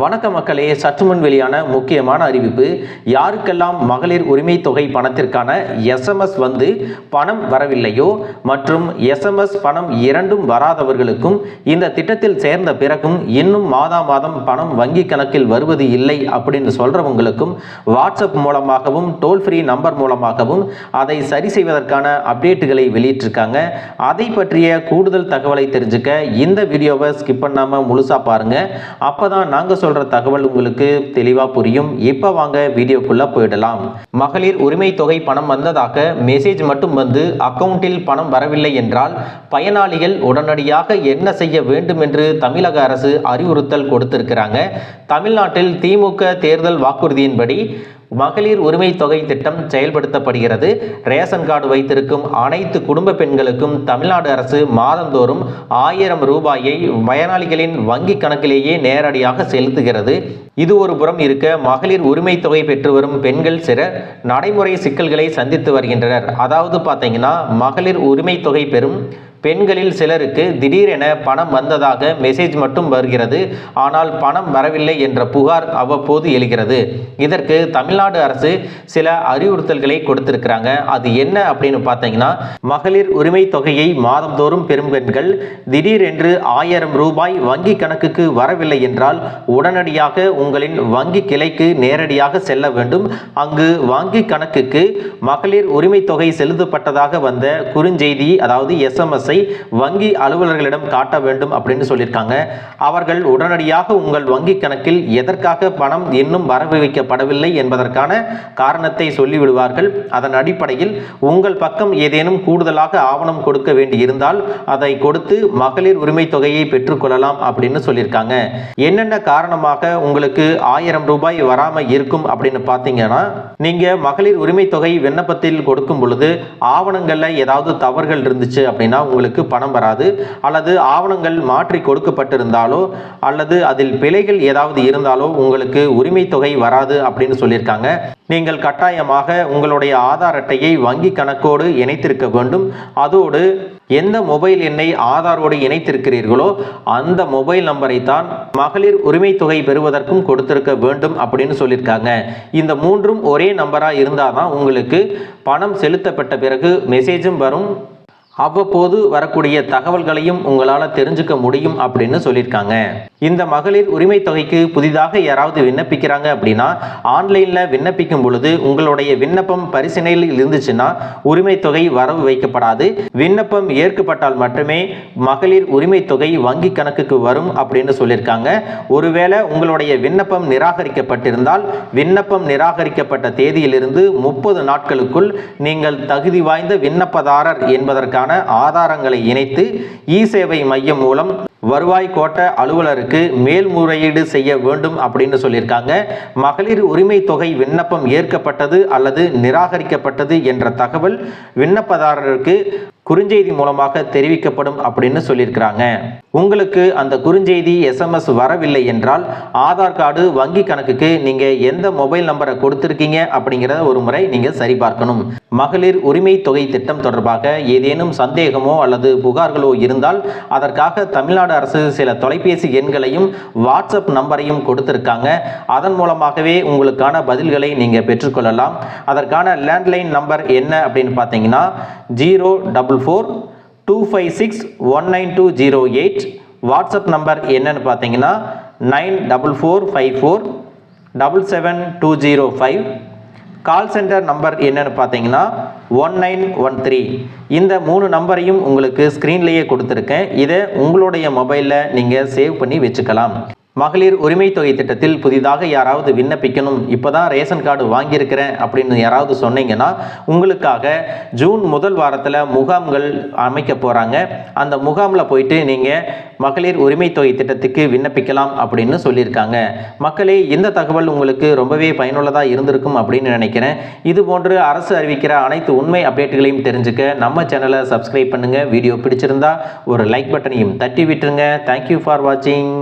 வணக்க மக்களே, சற்று முன் வெளியான முக்கியமான அறிவிப்பு. யாருக்கெல்லாம் மகளிர் உரிமை தொகை பணத்திற்கான SMS வந்து பணம் வரவில்லையோ மற்றும் SMS பணம் இரண்டும் வராதவர்களுக்கும் இந்த திட்டத்தில் சேர்ந்த பிறகும் இன்னும் மாதம் பணம் வங்கி கணக்கில் வருவது இல்லை அப்படின்னு சொல்றவங்களுக்கும் வாட்ஸ்அப் மூலமாகவும் டோல் ஃப்ரீ நம்பர் மூலமாகவும் அதை சரி செய்வதற்கான அப்டேட்டுகளை வெளியிட்டிருக்காங்க. அதை பற்றிய கூடுதல் தகவலை தெரிஞ்சுக்க இந்த வீடியோவை ஸ்கிப் பண்ணாம முழுசா பாருங்க. அப்பதான் நாங்க சொல்ற தகவல் உங்களுக்கு தெளிவா புரியும். இப்ப வாங்க வீடியோக்குள்ள போயிடலாம். மகளிர் உரிமை தொகை பணம் வந்ததாக மெசேஜ் மட்டும் வந்து அக்கவுண்டில் பணம் வரவில்லை என்றால் பயனாளிகள் உடனடியாக என்ன செய்ய வேண்டும் என்று தமிழக அரசு அறிவுறுத்தல் கொடுத்திருக்கிறாங்க. தமிழ்நாட்டில் திமுக தேர்தல் வாக்குறுதியின்படி மகளிர் உரிமை தொகை திட்டம் செயல்படுத்தப்படுகிறது. ரேஷன் கார்டு வைத்திருக்கும் அனைத்து குடும்ப பெண்களுக்கும் தமிழ்நாடு அரசு மாதந்தோறும் 1000 ரூபாயை பயனாளிகளின் வங்கி கணக்கிலேயே நேரடியாக செலுத்துகிறது. இது ஒரு புறம் இருக்க, மகளிர் உரிமை தொகை பெற்று வரும் பெண்கள் சில நடைமுறை சிக்கல்களை சந்தித்து வருகின்றனர். அதாவது பார்த்தீங்கன்னா, மகளிர் உரிமை தொகை பெறும் பெண்களில் சிலருக்கு திடீரென பணம் வந்ததாக மெசேஜ் மட்டும் வருகிறது. ஆனால் பணம் வரவில்லை என்ற புகார் அவ்வப்போது எழுகிறது. இதற்கு தமிழ்நாடு அரசு சில அறிவுறுத்தல்களை கொடுத்திருக்கிறாங்க. அது என்ன அப்படின்னு பார்த்தீங்கன்னா, மகளிர் உரிமை தொகையை மாதந்தோறும் பெறும் பெண்கள் திடீரென்று 1000 ரூபாய் வங்கி கணக்குக்கு வரவில்லை என்றால் உடனடியாக உங்களின் வங்கி கிளைக்கு நேரடியாக செல்ல வேண்டும். அங்கு வங்கி கணக்குக்கு மகளிர் உரிமை தொகை செலுத்தப்பட்டதாக வந்த குறுஞ்செய்தி, அதாவது SMS வங்கி அலுவலர்களிடம் காட்ட வேண்டும் அப்படின்னு சொல்லியிருக்காங்க. அவர்கள் உடனடியாக உங்கள் வங்கி கணக்கில் எதற்காக பணம் இன்னும் வரவு வைக்கப்படவில்லை என்பதற்கான காரணத்தை சொல்லிவிடுவார்கள். அதன் அடிப்படையில் உங்கள் பக்கம் ஏதேனும் கூடுதலாக ஆவணம் கொடுக்க வேண்டி இருந்தால் அதை கொடுத்து மகளிர் உரிமை தொகையை பெற்றுக்கொள்ளலாம் அப்படின்னு சொல்லியிருக்காங்க. என்னென்ன காரணமாக உங்களுக்கு 1000 ரூபாய் வராம இருக்கும் அப்படின்னு பார்த்தீங்கன்னா, நீங்க மகளிர் உரிமை தொகை விண்ணப்பத்தில் கொடுக்கும் பொழுது ஆவணங்கள்ல ஏதாவது தவறுகள் இருந்துச்சு அப்படின்னா உங்களுக்கு பணம் வராது. அல்லது ஆவணங்கள் மாற்றி கொடுக்கப்பட்டிருந்தாலோ அல்லது அதில் பிழைகள் ஏதாவது இருந்தாலோ உங்களுக்கு உரிமை தொகை வராது அப்படின்னு சொல்லியிருக்காங்க. நீங்கள் கட்டாயமாக உங்களுடைய ஆதார் அட்டையை வங்கி கணக்கோடு இணைத்திருக்க வேண்டும். அதோடு எந்த மொபைல் எண்ணை ஆதாரோடு இணைத்திருக்கிறீர்களோ அந்த மொபைல் நம்பரை தான் மகளிர் உரிமை தொகை பெறுவதற்கும் கொடுத்திருக்க வேண்டும் அப்படின்னு சொல்லியிருக்காங்க. இந்த மூன்றும் ஒரே நம்பரா இருந்தாதான் உங்களுக்கு பணம் செலுத்தப்பட்ட பிறகு மெசேஜும் வரும், அவ்வப்போது வரக்கூடிய தகவல்களையும் உங்களால் தெரிஞ்சுக்க முடியும் அப்படின்னு சொல்லியிருக்காங்க. இந்த மகளிர் உரிமை தொகைக்கு புதிதாக யாராவது விண்ணப்பிக்கிறாங்க அப்படின்னா ஆன்லைனில் விண்ணப்பிக்கும் பொழுது உங்களுடைய விண்ணப்பம் பரிசீலனையில் இருந்துச்சுன்னா உரிமை தொகை வரவு வைக்கப்படாது. விண்ணப்பம் ஏற்கப்பட்டால் மட்டுமே மகளிர் உரிமை தொகை வங்கி கணக்குக்கு வரும் அப்படின்னு சொல்லியிருக்காங்க. ஒருவேளை உங்களுடைய விண்ணப்பம் நிராகரிக்கப்பட்டிருந்தால் விண்ணப்பம் நிராகரிக்கப்பட்ட தேதியிலிருந்து 30 நாட்களுக்குள் நீங்கள் தகுதி வாய்ந்த விண்ணப்பதாரர் என்பதற்கான ஆதாரங்களை இணைத்து இ-சேவை மையம் மூலம் வருவாய் கோட்ட அலுவலருக்கு மேல்முறையீடு செய்ய வேண்டும் அப்படின்னு சொல்லியிருக்காங்க. மகளிர் உரிமை தொகை விண்ணப்பம் ஏற்கப்பட்டது அல்லது நிராகரிக்கப்பட்டது என்ற தகவல் விண்ணப்பதாரருக்கு குறுஞ்செய்தி மூலமாக தெரிவிக்கப்படும் அப்படின்னு சொல்லியிருக்கிறாங்க. உங்களுக்கு அந்த குறுஞ்செய்தி SMS வரவில்லை என்றால் ஆதார் கார்டு வங்கி கணக்குக்கு நீங்க எந்த மொபைல் நம்பரை கொடுத்திருக்கீங்க அப்படிங்கிறத ஒரு முறை நீங்க சரிபார்க்கணும். மகளிர் உரிமை தொகை திட்டம் தொடர்பாக ஏதேனும் சந்தேகமோ அல்லது புகார்களோ இருந்தால் அதற்காக தமிழ்நாடு அரசு சில தொலைபேசி எண்களையும் வாட்ஸ்அப் நம்பரையும் கொடுத்திருக்காங்க. அதன் மூலமாகவே உங்களுக்கான பதில்களை நீங்க பெற்றுக்கொள்ளலாம். அதற்கான லேண்ட்லைன் நம்பர் என்ன அப்படின்னு பார்த்தீங்கன்னா 04425619208. வாட்ஸ்அப் நம்பர் என்னன்னு பார்த்தீங்கன்னா 9454777205. கால் சென்டர் நம்பர் என்னன்னு பார்த்தீங்கன்னா 1913. இந்த 3 நம்பரையும் உங்களுக்கு ஸ்க்ரீன்லேயே கொடுத்துருக்கேன். இதை உங்களுடைய மொபைலில் நீங்கள் சேவ் பண்ணி வச்சுக்கலாம். மகளிர் உரிமை தொகை திட்டத்தில் புதிதாக யாராவது விண்ணப்பிக்கணும், இப்போதான் ரேஷன் கார்டு வாங்கியிருக்கிறேன் அப்படின்னு யாராவது சொன்னீங்கன்னா உங்களுக்காக ஜூன் முதல் வாரத்தில் முகாம்கள் அமைக்க போகிறாங்க. அந்த முகாமில் போயிட்டு நீங்கள் மகளிர் உரிமை தொகை திட்டத்துக்கு விண்ணப்பிக்கலாம் அப்படின்னு சொல்லியிருக்காங்க. மக்களே, இந்த தகவல் உங்களுக்கு ரொம்பவே பயனுள்ளதாக இருந்திருக்கும் அப்படின்னு நினைக்கிறேன். இது போன்று அரசு அறிவிக்கிற அனைத்து உண்மை அப்டேட்டுகளையும் தெரிஞ்சுக்க நம்ம சேனலை சப்ஸ்கிரைப் பண்ணுங்கள். வீடியோ பிடிச்சிருந்தா ஒரு லைக் பட்டனையும் தட்டி விட்டுருங்க. தேங்க்யூ ஃபார் வாட்சிங்.